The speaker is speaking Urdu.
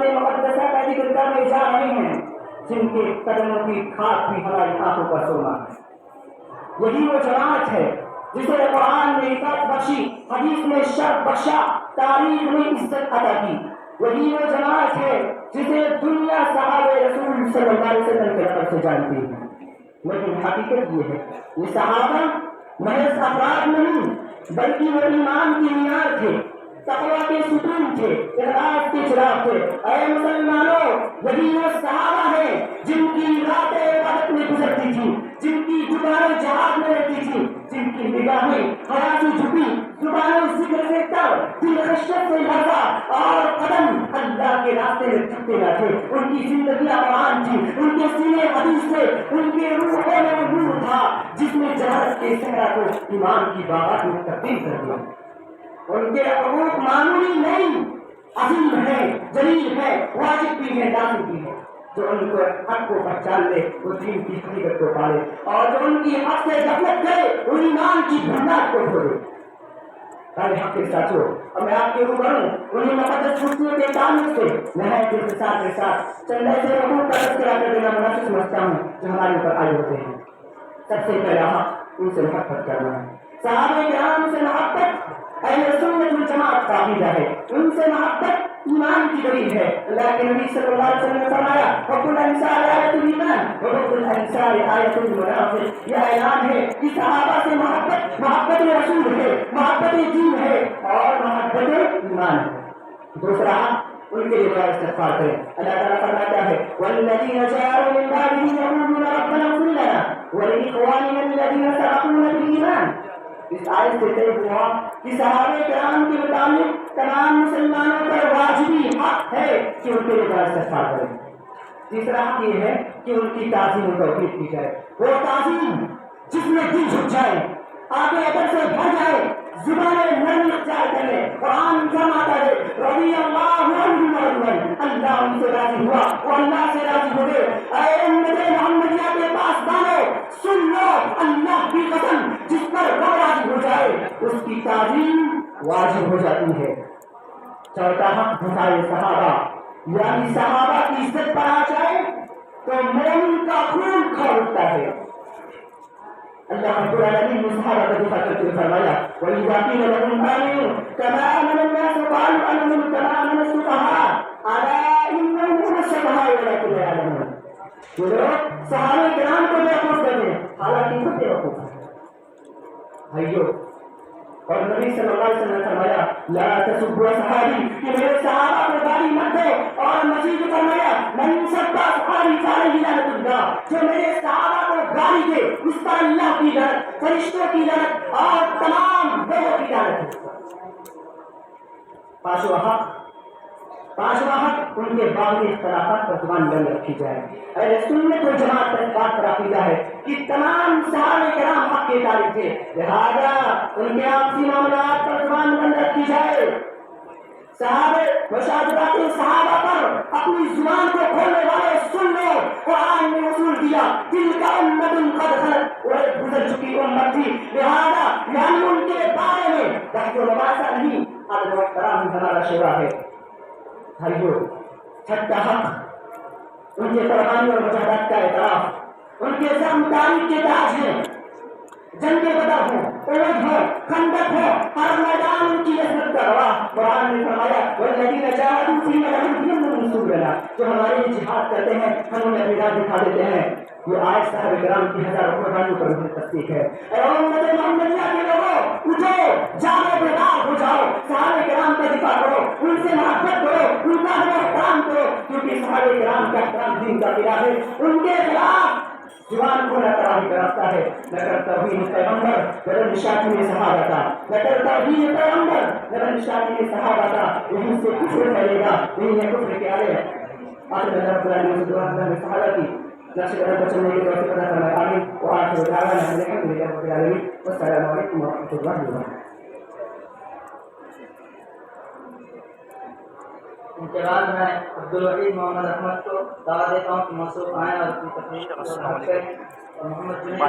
امت مقدسہ کا ذکر کرنے جا رہے ہیں جن کے قدموں کی کھاد بھی ہماری آنکھوں پر سونا ہے۔ یہی وہ جماعت ہے جسے قرآن نے عزت بخشی، حدیث میں شرف بخشا، تاریخ میں عزت عطا کی۔ وہی وہ جماعت ہے جسے دنیا صحابہ رسول صلی اللہ علیہ وسلم کے لقب سے جانتی ہے۔ لیکن حقیقت یہ ہے یہ صحابہ محض افراد نہیں بلکہ وہ ایمان کی معیار تھے، تقویٰ کے ستون تھے، اخلاص کے چراغ تھے۔ اے مسلمانوں، یہی وہ صحابہ ہیں جن کی راتیں عبادت میں گزرتی تھی، جن کی زبانیں جہاد میں رہتی تھی، جن کی نگاہیں حیا سے جھکی، زبانیں ذکر سے تر، دل خشیت سے لرزا اور قدم اللہ کے راستے میں تھکتے نہ تھے۔ ان کی زندگیاں قرآن تھی، ان کے سینے حدیث تھے، ان کے روحوں میں نور تھا جس نے جہالت کے صحرا کو ایمان کی باغات میں تبدیل کر دیا۔ ان کے حقوق معمولی نہیں، عظیم ہے، جلیل ہے، واجب بھی ہے، لازم بھی ہے۔ جو ان کو حق کو پہچان لے وہ دین کی حقیقت کو پالے، اور جو ان کی حق سے غفلت کرے وہ ایمان کی بنیاد کو چھوڑے۔ میرے حق کے ساتھیوں، اب میں آپ کے روبرو انہیں مقدس چھٹیوں کے تعلق سے نہایت اختصار کے ساتھ چند ایسے حقوق کا تذکرہ کر دینا مناسب سمجھتا ہوں جو ہمارے اوپر عائد ہوتے ہیں۔ سب سے پہلا حق ان سے محبت کرنا ہے۔ صحابہ کرام سے محبت اہل سنت والجماعت کا عقیدہ ہے، ان سے محبت ایمان کی دلیل ہے۔ اللہ کے نبی صلی اللہ علیہ وسلم نے فرمایا حب الانصار آیۃ الایمان وحب الانصار آیۃ المنافق۔ یہ اعلان ہے کہ صحابہ سے محبت رسول ہے، محبت دین ہے اور محبت ایمان ہے۔ دوسرا ان کے لیے دعا استغفار کریں۔ اللہ تعالیٰ فرماتا ہے والذین جاءوا من بعدهم یقولون ربنا اغفر لنا ولإخواننا الذین سبقونا بالایمان۔ اس آیت سے طے ہوا کہ صحابہ کرام کے متعلق تمام مسلمانوں پر واجبی حق ہے کہ ان کے لیے دعا استغفار کریں۔ تیسرا حق یہ ہے کہ ان کی تعظیم و توقیر کی جائے، وہ تعظیم جس میں دل جھک جائے، آگے ادب سے بھر جائے، زبانیں نرمی اختیار کر لیں۔ قرآن فرماتا ہے رضی اللہ عنہم اجمعین، اللہ ان سے راضی ہوا وہ اللہ سے راضی ہو گئے۔ اے امت محمدیہ کے پاسبانوں، سن لو اللہ کی قسم جس پر وہ راضی ہو جائے اس کی تعظیم واجب ہو جاتی ہے۔ چوتھا حق دفاع صحابہ، یعنی صحابہ کی عزت پر آ جائے تو مومن کا خون کھول اٹھتا ہے۔ اللہ رب العالمین نے صحابہ کا دفاع کرتے ہوئے فرمایا وَإِذَا قِيلَ لَهُمْ آمِنُوا كَمَا آمَنَ النَّاسُ قَالُوا أَنُؤْمِنُ كَمَا آمَنَ السُّفَهَاءُ أَلَا إِنَّهُمْ هُمُ السُّفَهَاءُ وَلَكِنْ لَا يَعْلَمُونَ۔ یہ لوگ صحابہ کرام کو بیوقوف کہتے ہیں حالانکہ خود بیوقوف ہیں۔ بھائیو، اور نبی صلی اللہ علیہ وسلم نے فرمایا لا تسبوا صحابی، کہ میرے صحابہ کو گالی مت دو، اور مزید فرمایا من سب صحابی فعلیہ لعنت اللہ، جو میرے صحابہ کو گالی دے اس پر اللہ کی لعنت، فرشتوں کی لعنت اور تمام لوگوں کی لعنت ہے۔ پانچواں حق ان کے باغی اختلافات پر زبان بند رکھی جائے۔ اہل سنت والجماعت پر اس بات پر عقیدہ ہے کہ تمام صحابہ کرام حق کے طالب تھے، لہذا ان کے آپسی معاملات پر زبان بند رکھی جائے۔ صحابہ مشاہدات صحابہ پر اپنی زبان کو کھولنے والے سن لو، قرآن نے اصول دیا دل کا امت قد خلت، وہ ایک گزر چکی امت تھی، لہذا یعنی ان کے بارے میں بحث و مباحثہ نہیں، ادب و احترام ہمارا شعبہ ہے۔ بھائیو، چھٹا حق ان کے قربانی اور مجاہدات کا اعتراف، ان کے زخم تاریخ کے تاج ہیں، جنگ بدر ہو، احد ہو، خندق ہو، ہر میدان ان کی عظمت کا گواہ۔ قرآن نے فرمایا والذین جاہدوا فینا لنہدینہم سبلنا، جو ہمارے لیے جہاد کرتے ہیں ہم انہیں اپنی راہ دکھا دیتے ہیں۔ یہ آیت صحابہ کرام کی ہزاروں قربانیوں پر بھی تصدیق ہے۔ اے امت محمدیہ کے لوگوں، اٹھو، جاگو، بیدار ہو جاؤ، صحابہ کرام کا دفاع کرو، ان سے محبت کرو، ان کا احترام کرو، کیونکہ صحابہ کرام کا احترام دین کا قلعہ ہے۔ ان کے خلاف زبان کو نہ تراہی کا راستہ ہے، نہ توہین پیغمبر نہ نشانی صحابہ کا، نہ توہین پیغمبر نہ نشانی صحابہ کا، یہیں سے کفر پھیلے گا، یہی ہے کفر کے آلے۔ آخر میں رب العالمین سے دعا کرنا ہے صحابہ کی نقش قدم پر چلنے کی توفیق عطا فرمائے، آمین۔ وآخر دعوانا ان الحمد للہ رب العالمین، والسلام علیکم ورحمۃ اللہ وبرکاتہ۔ ان کے بعد میں عبدالوحید محمد احمد کو دعوت دیتا ہوں کہ موصوف آئیں اور اپنی تقریر اور محمد جنید